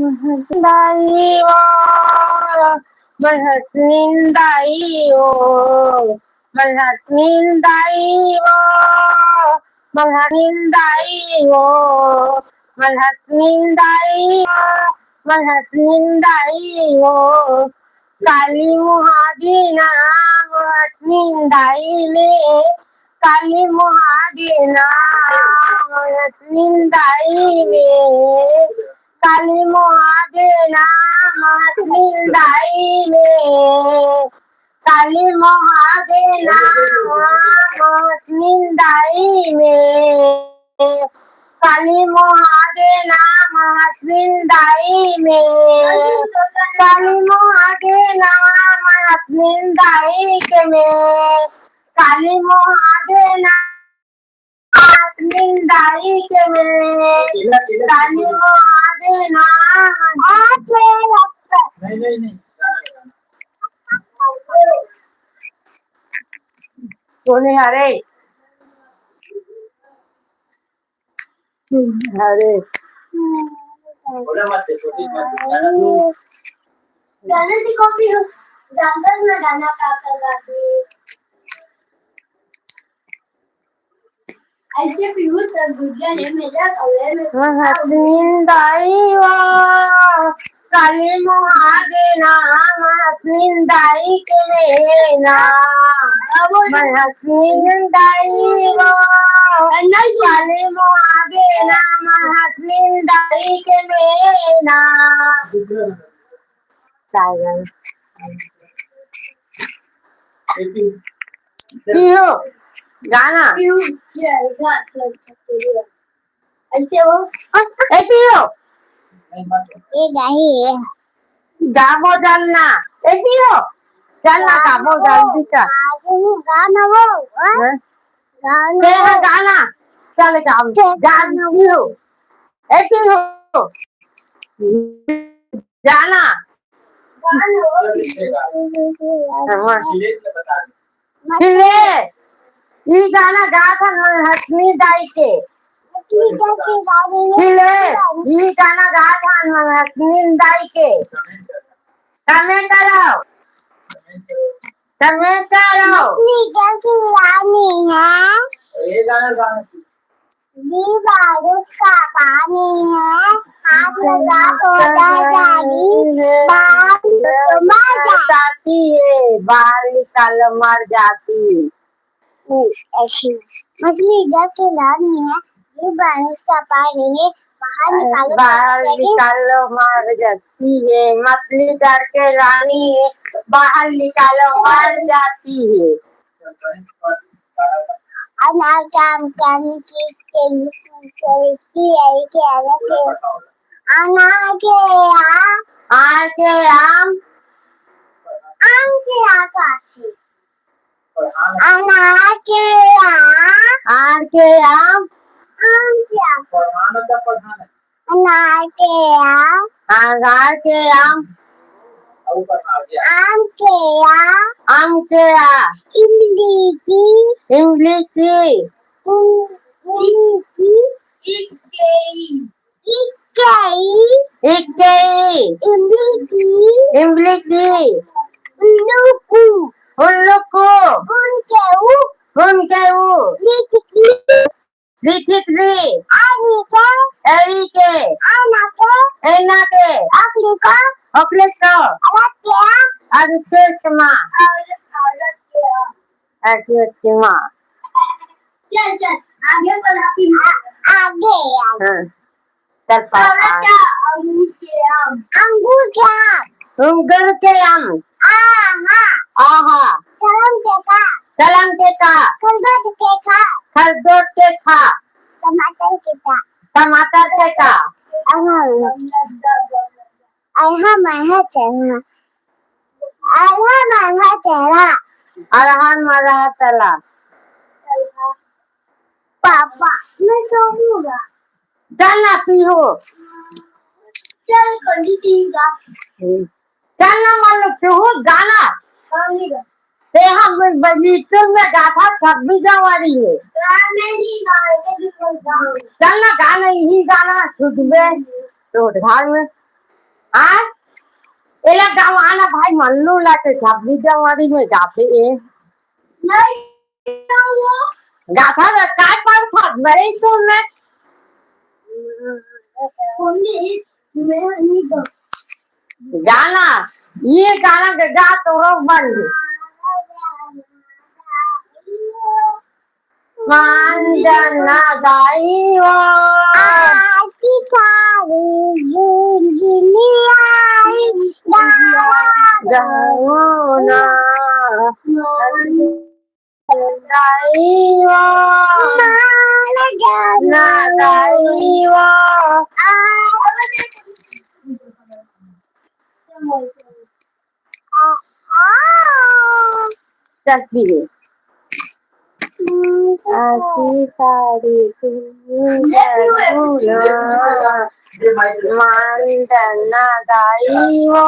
Daio, Manhattan Daio, Manhattan Daio, Manhattan Daio, Manhattan Daio, Manhattan Daio, काली मुहागी नाम Manhattan Daio में काली मुहागी नाम Manhattan Daio में काली मुहागे नाम Manhattan Daio में काली मुहागे नाम Manhattan Daio में काली मुहागे नाम Manhattan Daio में काली मुहागे नाम Manhattan Daio में काली मुहागे नाम Manhattan Daio में काली मुहागे नाम नहीं बोले हरे हरे गाने की कॉपी हो जानता ना गाना का गाती ऐसे पीहू तर गुड़िया ने मेरा कॉलेज में Manhattan Daio काली मुहागे नाम Manhattan Daio में नाम Manhattan Daio काली मुहागे नाम Manhattan Daio में नाम पीहू गाना पीहू चल ऐसे वो ए पीहू ये नहीं गाबो चलना ए पीहू चलना गाबो जल्दी कर गाना वो गाना गाना चल गाना पीहू ए पीहू गाना खिले ये गाना गा था Manhattan Daio के खिले ये गाना गा था Manhattan Daio के कमेंट करो रानी है ये गाना गाना बारूद का पानी है हाथ लगा तो जाती है बाहर निकाल मर जाती ऐसी मछली के रानी है ये बारिश का पानी है बाहर निकालो मर जाती है मछली डर के रानी है बाहर निकालो मर जाती है काम करने के आम के आम आम के आम अनार के आम आम के आ इमली की इमली की उल्लू को उनके लिखितली एरी के एना के अखिलेश को अभिषेक माँ चल आगे बढ़ाती आगे चल अंगूर के आम आहा कलम के का खरगोट के खा टमाटर के का अरहन मरहा चला पापा मैं सोऊंगा चलना पीहू चल कंटिन्यू चलना मालूम पीहू गाना हम बगीचे में गाथा 26 जनवरी है चलना गाना यही गाना सुबह रोड घाट में हाँ एला गवाना भाई मल्लू लाते 26 जनवरी में जाते हैं नहीं वो गाथा में काय पर फट बड़े तुमने मैं नहीं दो गाना ये गाना के गा तो रोक बंद मांजना दाई वो आकी थारी जिंदगी आई गहुना दाई वो ना दाई वो तस्वीर आसी सारी मांडना दाई वो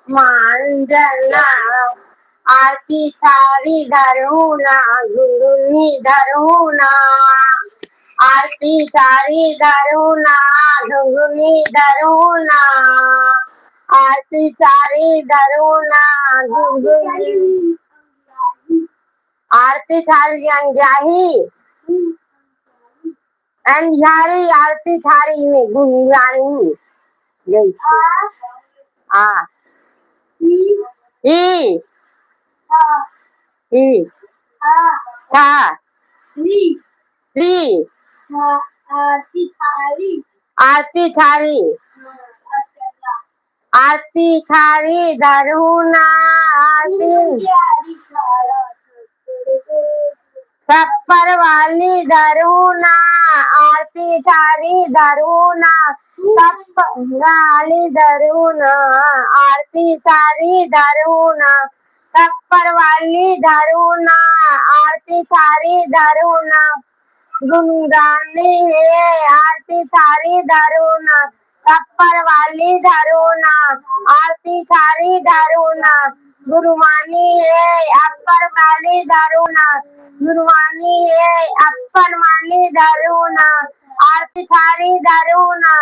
मांडना आरती सारी धरुना गुरुनी धरुना आरती सारी धरुना गुरुनी धरुना आरती सारी धरुना गुरुनी आरती थारी अंजाही अंजारी आरती थारी में गुंजानी यही आ ई ई था री आरती थारी आरती थारी धरुना आरती छप्पर वाली धरुना आरती थारी धरुना छप्पर वाली धरुना आरती थारी धरुना छप्पर वाली धरुना आरती थारी धरुना गुनगानी है आरती थारी धरुना छप्पर वाली धरुना आरती थारी धरुना गुरुमानी है अपर वाली धरुना गुरुवानी है अपन मानी धरुना आरती थारी धरुना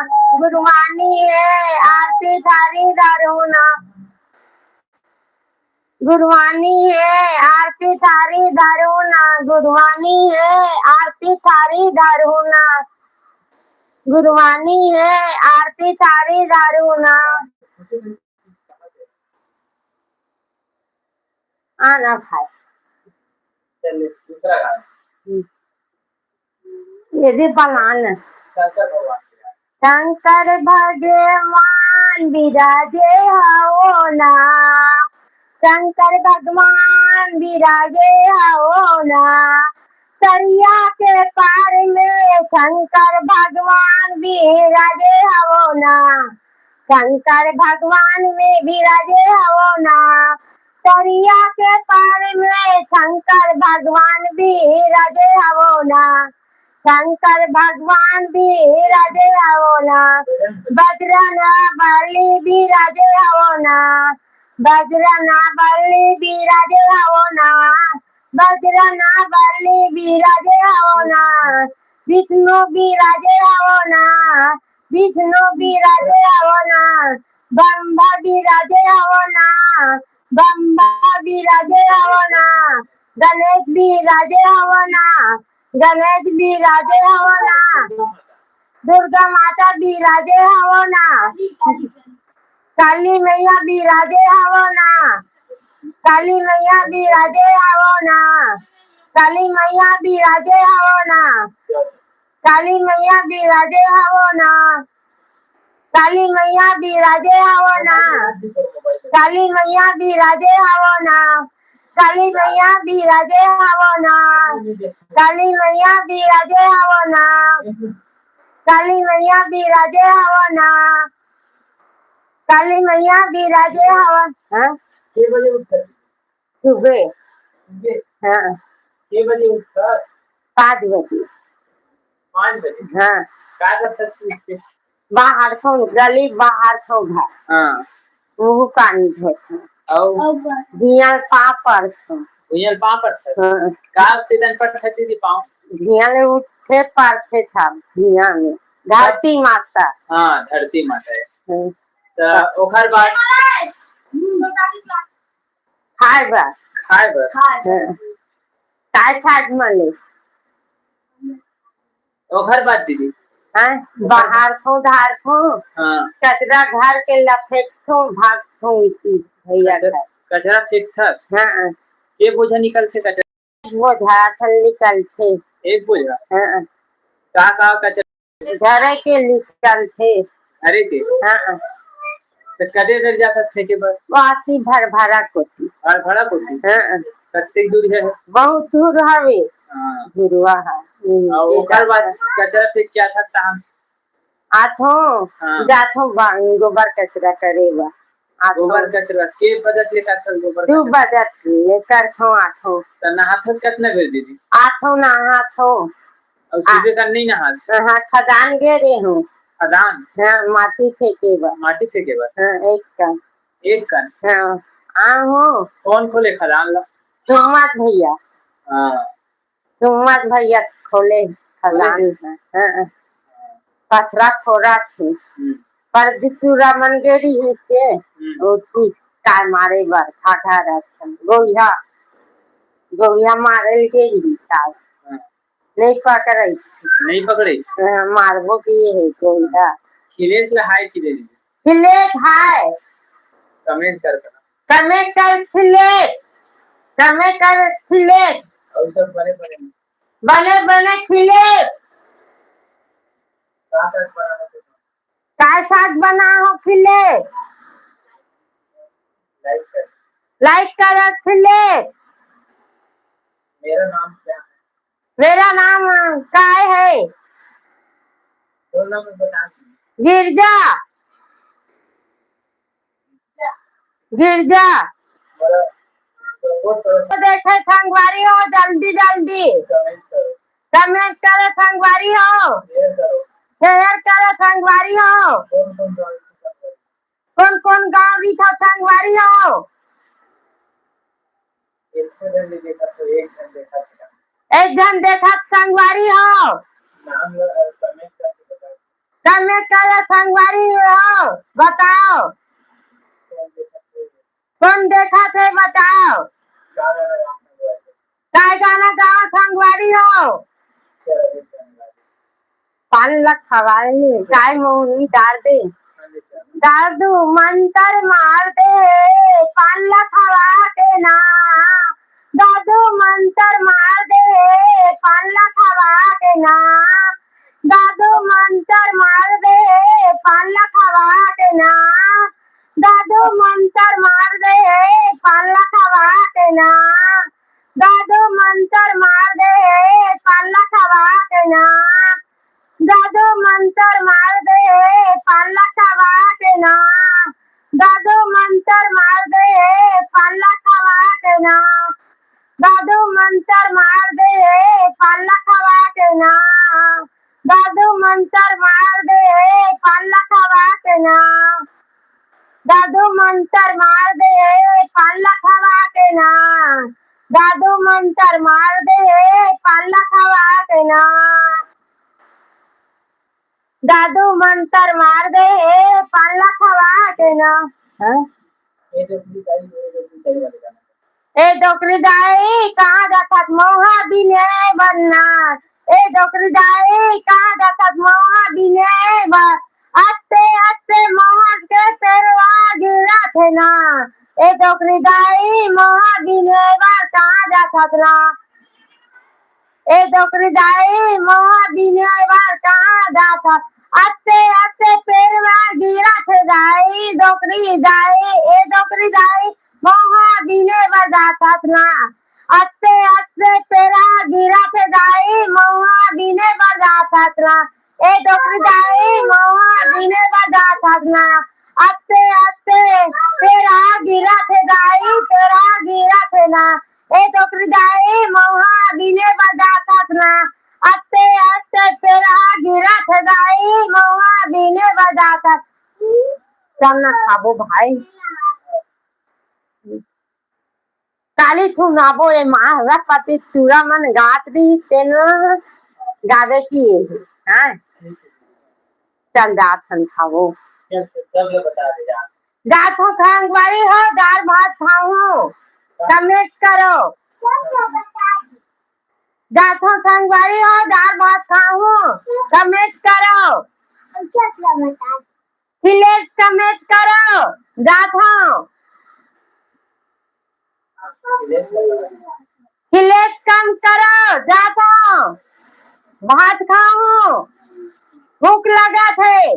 गुरुवानी है आरती थारी धरुना गुरुवानी है आरती थारी धरुना गुरुवानी है आरती थारी धरुना गुरुवानी है आरती थारी धरुना आना भाई चलिए दूसरा गाना ये भी बलान शंकर भगवान विराजे हो ना शंकर भगवान विराजे हो ना सरिया के पार में शंकर भगवान विराजे हो ना शंकर भगवान में विराजे हो ना सरिया के पार में शंकर भगवान विराजे हो ना शंकर भगवान विराजे हो ना बजरंग बली विराजे हो ना बजरंग बली विराजे हो ना बजरंग बली विराजे हो ना विष्णु विराजे हो ना विष्णु विराजे हो ना ब्रह्मा विराजे हो ना ब्रह्मा विराजे हो ना गणेश विराजे हो ना गणेश विराजे हो ना दुर्गा माता विराजे हो ना काली मैया विराजे हो ना काली मैया विराजे हो ना काली मैया विराजे हो ना काली मैया विराजे हो ना काली मैया विराजे हो ना काली मैया विराजे हो ना काली मैया विराजे हो ना काली मैया विराजे हो ना काली मैया विराजे हो ना काली मैया विराजे हो हाँ के बजे उठते सुबह हाँ के बजे उठता 5 बजे 5 बजे हाँ काय करता उठते बाहर खो गली बाहर खो घर हां मुंह पानी धोते और दिया पापड़ खो भुजल पापड़ था हाँ का से दिन पर थती थी पाँव दिया ने उठे पारते था दिया में धरती माता। हाँ धरती माता है। हम्म, तो ओखर बाद खाए बा खाए बर काय खाट मले ओखर बाद दीदी हैं बाहर को धार को हाँ कचरा घर के लफेट को भाग को इसी भैया कचरा का कचरा फेंक था हाँ ये बोझा निकलते कचरा वो झारखंड निकल थे एक बोझा हाँ कहाँ कचरा घरे के निकल थे अरे के हाँ तो कदे दर जा सकते के बस वासी भर भरा को थी और भड़ा को थी हाँ कत्ते दूर है बहुत दूर हवे हाँ गुरुआ है और ओखर बाद कचरा फेंक क्या था हम आठो हाँ। जाठो गोबर कचरा करेगा गोबर कचरा के बदत लेकर चल गोबर तू बदत लेकर खो आठो तो नहाथस कितना बेर दीदी आठो नहा थो और सुबह का नहीं नहास हाँ खदान गे रे हूँ खदान हाँ माटी फेंके बा माटी फेंके बस हाँ एक कन हाँ आहो कौन खोले खदान ला सुमत भैया हाँ सुमत भैया खोले खदान हाँ पथरा खोरा थे पर दितुरा मन गेरी है से उसकी काय मारे बार खाठा रखन गोहिया मारे गेरी काय नहीं पकड़े मारबो की है गोहिया खिले से हाय खिले दीदी खिले खाए कमेंट कर खिले और सब बड़े बने खिले बड़े बना काय साग बना हो खिले लाइक कर खिले मेरा नाम क्या है मेरा नाम काय है तो नाम बता गिरजा तो देखे संगवारी हो जल्दी कमेंट करे संगवारी हो शेयर करे संगवारी हो कौन गाँव लिखा संगवारी हो एक जन देखा संगवारी हो कमेंट करे संगवारी हो बताओ कौन देखा थे बताओ काय गाना गाओ संगवारी हो 5 लाख खवाए काय मोहनी डाल दू मंतर मार दे 5 लाख खवा के ना दादू मंतर मार दे 5 लाख खवा के ना दादू मंतर मार दे 5 लाख खवा के ना दादू मंतर मार दे 5 लाख खवा के ना दादू मंतर मार दे 5 लाख खवा के ना दादू मंतर मार दे 5 लाख खवा के ना दादू मंतर मार दे 5 लाख खवा के ना दादू मंतर मार दे 5 लाख खवा के ना दादू मंतर मार दे 5 लाख खवा के ना दादू मंतर मार दे 5 लाख खवा के ना दादू मंतर मार दे 5 लाख खवा के ना दादू मंतर मार दे 5 लाख खवा के ना ए डोकरी दाई कहाँ जातात मोहा बिने बनना ए डोकरी दाई कहाँ जातात मोहा बिने बन आते मोहा के पेरवा गिरा थे ना ए डोकरी दाई मोहा बिने बन कहाँ जातात ना ए डोकरी दाई मोहा बिने बन कहाँ जातात आते पेरवा गिरा थे दाई डोकरी दाई ए डोकरी दाई मोहा बिने बजातात ना आते पेरा गिरा थे दाई मोहा बिने बजातात ना ए डोकरी दाई मोहा बिने बजातात ना आते पेरा गिरा थे दाई पेरा गिरा थे ना ए डोकरी दाई मोहा बिने बजातात ना आते पेरा गिरा थे दाई मोहा बिने बजातात चल ना खाबो भाई काली सुनाबो ए माँ पति चूड़ा मन गात दी तेन गावे की हाँ चल दातन खाओ। चल सब लोग बता दे जा। दातों खांगवारी हो, दाल भात खाऊं, कमेंट करो। दातों खांगवारी हो, दाल भात खाऊं, कमेंट करो। सिलेक्ट कमेंट करो। दातों सिलेक्ट कम करो। दातों भात खाऊं, भूख लगा थे,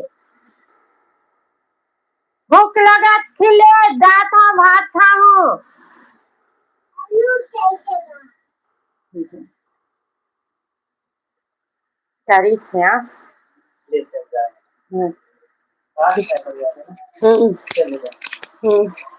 भूख लगा खिले, दातों भात खाऊं। तारीफ है हाँ? ले चल जा। हम्म बाहर क्या कर रहा है ना? हम्म चल जा। हम्म